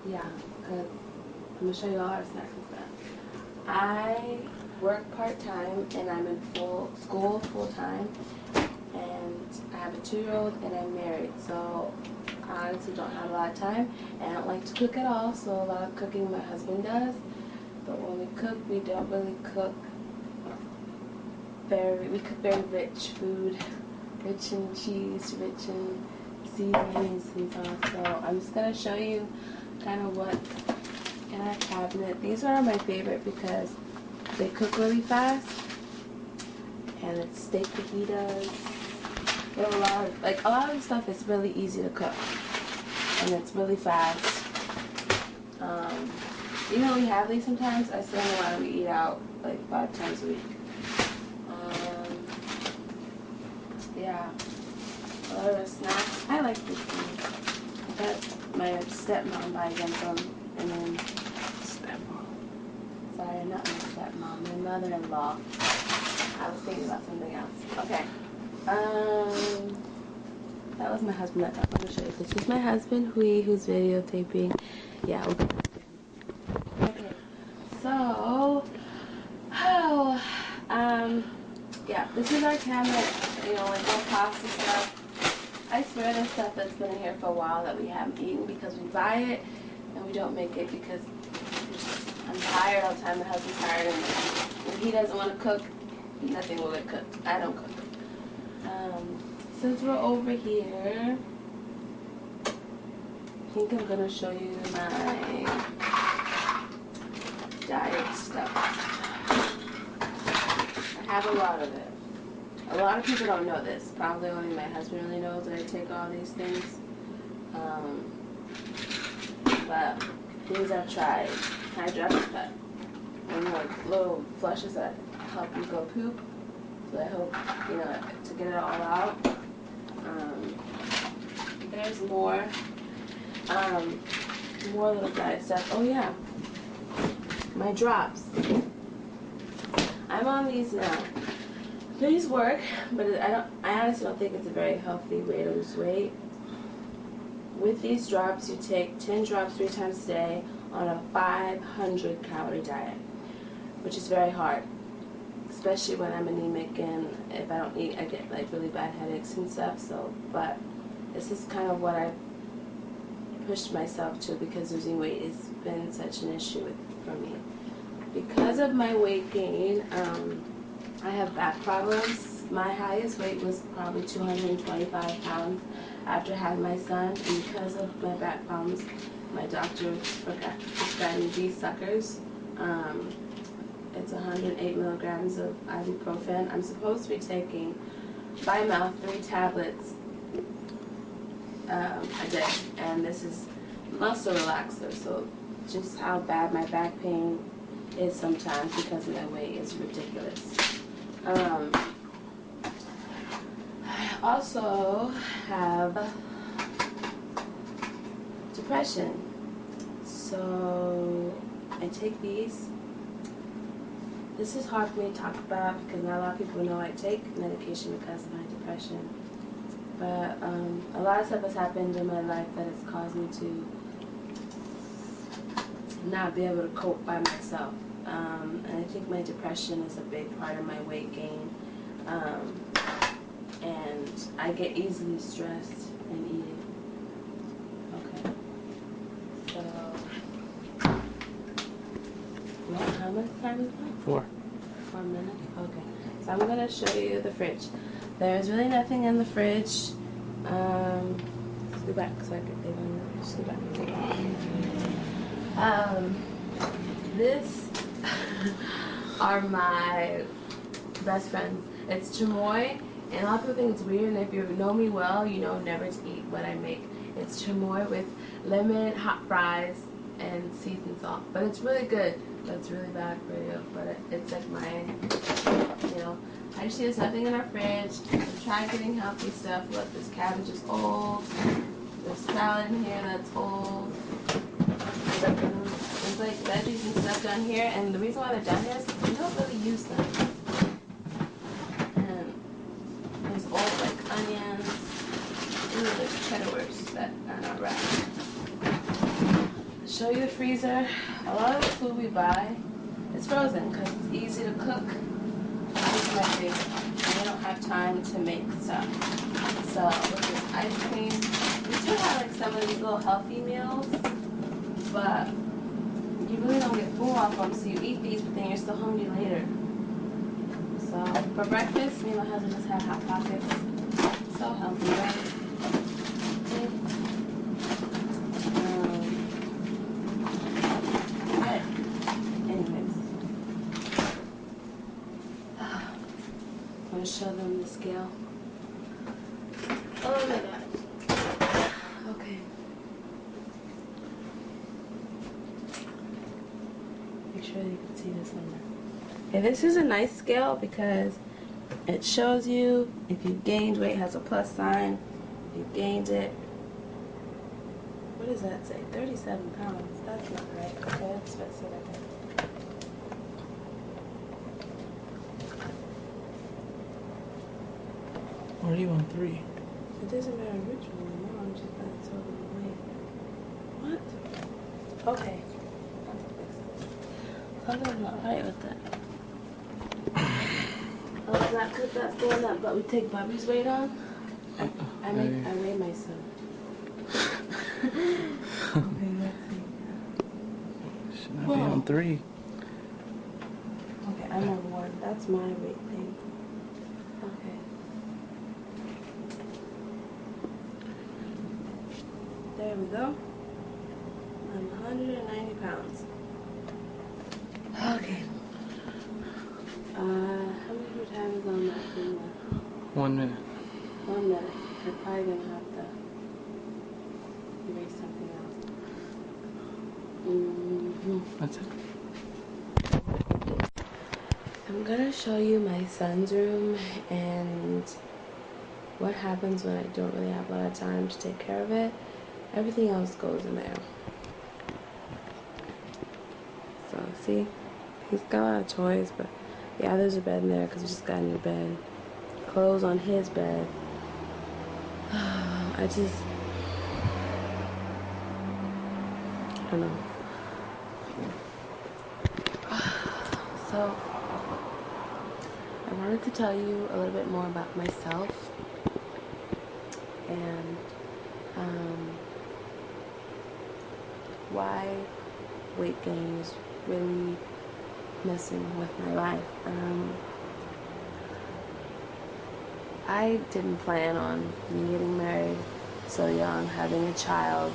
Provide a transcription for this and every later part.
Yeah, because I'm going to show you all our snacks and stuff. I work part-time and I'm in school full-time, and I have a 2-year-old and I'm married, so I honestly don't have a lot of time, and I don't like to cook at all, so a lot of cooking my husband does. But when we cook, we don't really cook we cook very rich food, rich in cheese, rich in seasonings and sauce. So I'm just going to show you kind of what's in our cabinet. These are my favorite because they cook really fast, and it's steak fajitas. We have a lot of the stuff is really easy to cook, and it's really fast. Even though we have these sometimes, I still know why we eat out like 5 times a week. Yeah, a lot of snacks. I like these things, but my stepmom buys them from, and then stepmom. Sorry, not my stepmom, my mother-in-law. I was thinking about something else. Okay. That was my husband. I'm gonna show you. This is my husband, who's videotaping. Yeah. Okay. So, yeah, this is our cabinet. You know, like more pasta stuff. I swear there's stuff that's been in here for a while that we haven't eaten because we buy it and we don't make it because I'm tired all the time. My husband's tired, and when he doesn't want to cook, nothing will get cooked. I don't cook. Since we're over here, I think I'm gonna show you my diet stuff. I have a lot of it. A lot of people don't know this. Probably only my husband really knows that I take all these things. But things I've tried. Hydroxycut. And like little flushes that help you go poop. So I hope, you know, to get it all out. There's more little diet stuff. Oh yeah, my drops. I'm on these now. These work, but I honestly don't think it's a very healthy way to lose weight. With these drops, you take 10 drops 3 times a day on a 500 calorie diet, which is very hard, especially when I'm anemic, and if I don't eat, I get like really bad headaches and stuff. So, but this is kind of what I pushed myself to because losing weight has been such an issue for me. Because of my weight gain, I have back problems. My highest weight was probably 225 pounds after having my son, and because of my back problems, my doctor prescribed me these suckers. It's 108 milligrams of ibuprofen. I'm supposed to be taking by mouth 3 tablets a day, and this is muscle relaxer. So just how bad my back pain is sometimes because of my weight is ridiculous. I also have depression, so I take these. This is hard for me to talk about because not a lot of people know I take medication because of my depression. But a lot of stuff has happened in my life that has caused me to not be able to cope by myself. And I think my depression is a big part of my weight gain. And I get easily stressed in eating. Okay. So, well, how much time is it? 4 minutes? Okay. So I'm going to show you the fridge. There's really nothing in the fridge. Let's go back so I can leave on the fridge. Let's go back. This are my best friends. It's chamoy, and a lot of people think it's weird, and if you know me well, you know never to eat what I make. It's chamoy with lemon, hot fries, and seasoned salt. But it's really good. But it's really bad for you. But it's like actually there's nothing in our fridge. I'm trying getting healthy stuff. Look, this cabbage is old. There's salad in here that's old. There's like veggies and stuff down here, and the reason why they're down here is we don't really use them. And there's old like onions. Ooh, there's cheddar wurst that are not wrapped. show you the freezer. A lot of the food we buy is frozen because it's easy to cook. This is my favorite. We don't have time to make stuff. So with this ice cream, we do have like some of these little healthy meals, but you really don't get full off them. So you eat these, but then you're still hungry later. So for breakfast, me and my husband just had Hot Pockets. So healthy, right? Okay. But anyways, I'm gonna show them the scale. Oh my god. Okay. Make sure you can see this number. Okay, this is a nice scale because it shows you if you gained weight, has a plus sign. If you gained it, what does that say? 37 pounds. That's not right. Okay, let's fix it again. Or are you on 3? It doesn't matter which one I'm on, just that it's over the weight. What? Okay. Something's not right with that. Oh, not because that's going up, but we take Bobby's weight on. I weigh my son. Okay, let's see. Should not be on 3. Okay, I'm on 1. That's my weight thing. Okay. There we go. I'm 190 pounds. Okay. How many more times on that thing left? 1 minute. 1 minute. We're probably gonna have to erase something else. That's it. I'm gonna show you my son's room and what happens when I don't really have a lot of time to take care of it. Everything else goes in there. So see, he's got a lot of toys, but yeah, there's a bed in there because we just got a new bed. Clothes on his bed. I don't know. So I wanted to tell you a little bit more about myself and why weight gain is really messing with my life. I didn't plan on me getting married so young, having a child,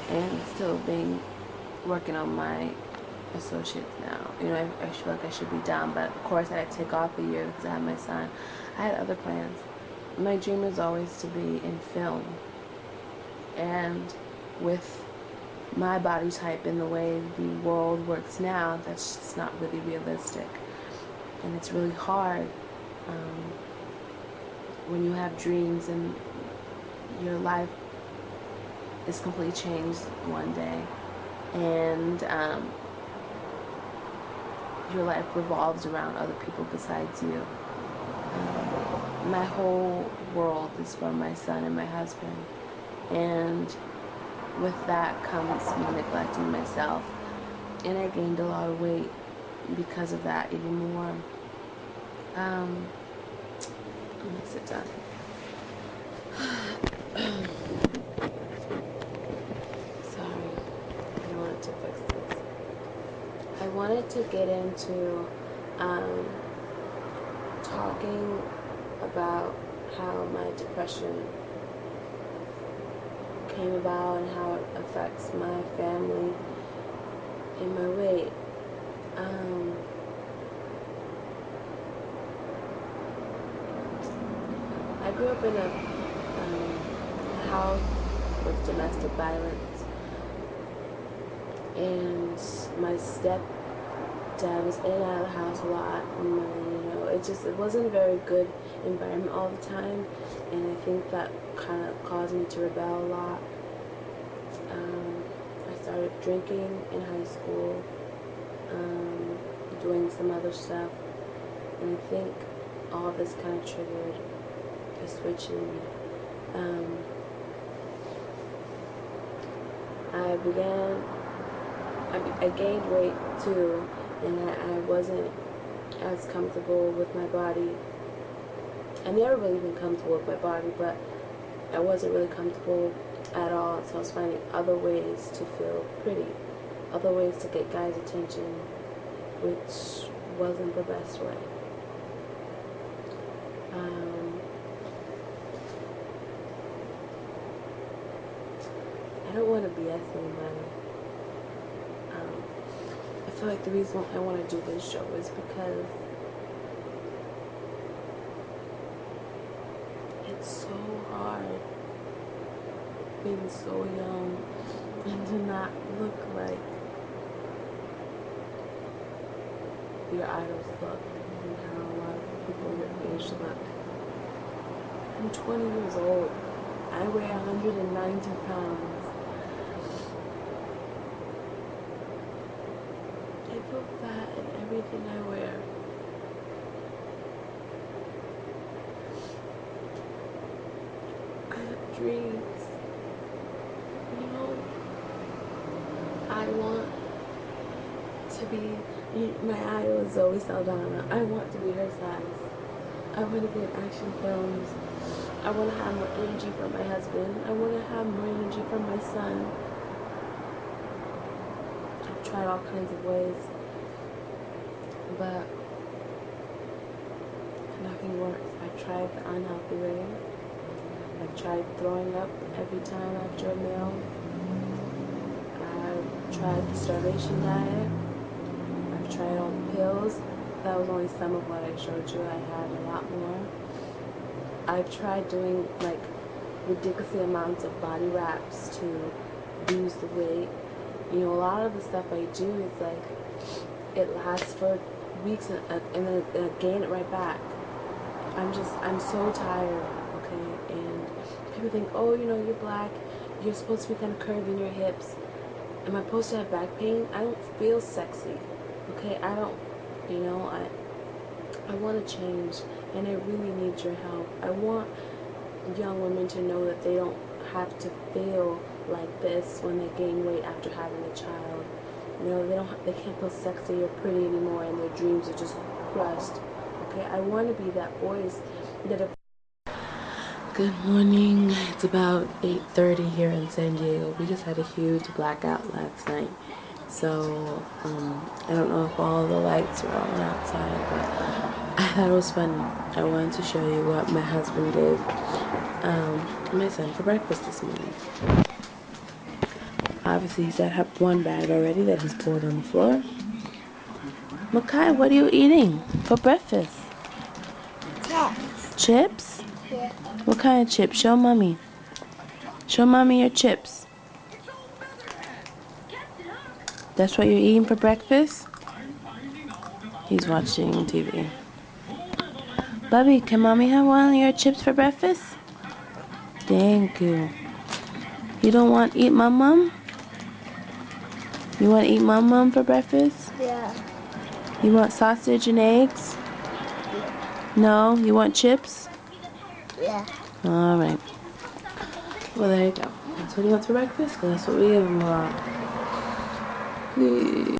and still working on my associates now. You know, I feel like I should be done, but of course I had to take off a year because I had my son. I had other plans. My dream was always to be in film, and with my body type and the way the world works now, that's just not really realistic, and it's really hard when you have dreams and your life is completely changed one day, and your life revolves around other people besides you. My whole world is for my son and my husband, and with that comes me neglecting myself, and I gained a lot of weight because of that, even more. Let me sit down. Sorry, I wanted to fix this. I wanted to get into talking about how my depression came about and how it affects my family and my weight. I grew up in a house with domestic violence, and my stepdad was in and out of the house a lot, and it wasn't a very good environment all the time, and I think that kind of caused me to rebel a lot. I started drinking in high school, doing some other stuff, and I think all this kind of triggered a switch in me. I began I gained weight too, and I wasn't as comfortable with my body. I've never really been comfortable with my body, but I wasn't really comfortable at all, so I was finding other ways to feel pretty, other ways to get guys' attention, which wasn't the best way. I don't want to BS anybody. I feel like the reason I want to do this show is because it's so hard being so young and to not look like your idols look and how a lot of people your age look. I'm 20 years old. I weigh 190 pounds. I feel fat in everything I wear. I have dreams. You know, I want to be, my idol is Zoe Saldana. I want to be her size. I want to be in action films. I want to have more energy for my husband. I want to have more energy for my son. I've tried all kinds of ways, but nothing works. I've tried the unhealthy way. I've tried throwing up every time after a meal. I've tried the starvation diet. I've tried all the pills. That was only some of what I showed you. I had a lot more. I've tried doing like ridiculous amounts of body wraps to lose the weight. You know, a lot of the stuff I do is like, it lasts for weeks and then I gain it right back. I'm so tired, okay? And people think, oh, you know, you're black, you're supposed to be kind of curved in your hips. Am I supposed to have back pain? I don't feel sexy, okay? I don't, you know, I want to change, and I really need your help. I want young women to know that they don't have to feel like this when they gain weight after having a child. You know, they can't feel sexy or pretty anymore, and their dreams are just crushed. Okay, I want to be that voice that. Good morning. It's about 8:30 here in San Diego. We just had a huge blackout last night, so I don't know if all the lights are on outside, but I thought it was funny. I wanted to show you what my husband gave my son for breakfast this morning. Obviously, he's had one bag already that he's poured on the floor. Makai, what are you eating for breakfast? Chips. Chips? Yeah. What kind of chips? Show mommy. Show mommy your chips. That's what you're eating for breakfast? He's watching TV. Bubby, can mommy have one of your chips for breakfast? Thank you. You don't want to eat mum? You want to eat mum for breakfast? Yeah. You want sausage and eggs? No? You want chips? Yeah. Alright. Well, there you go. That's what he wants for breakfast, because that's what we give him a lot.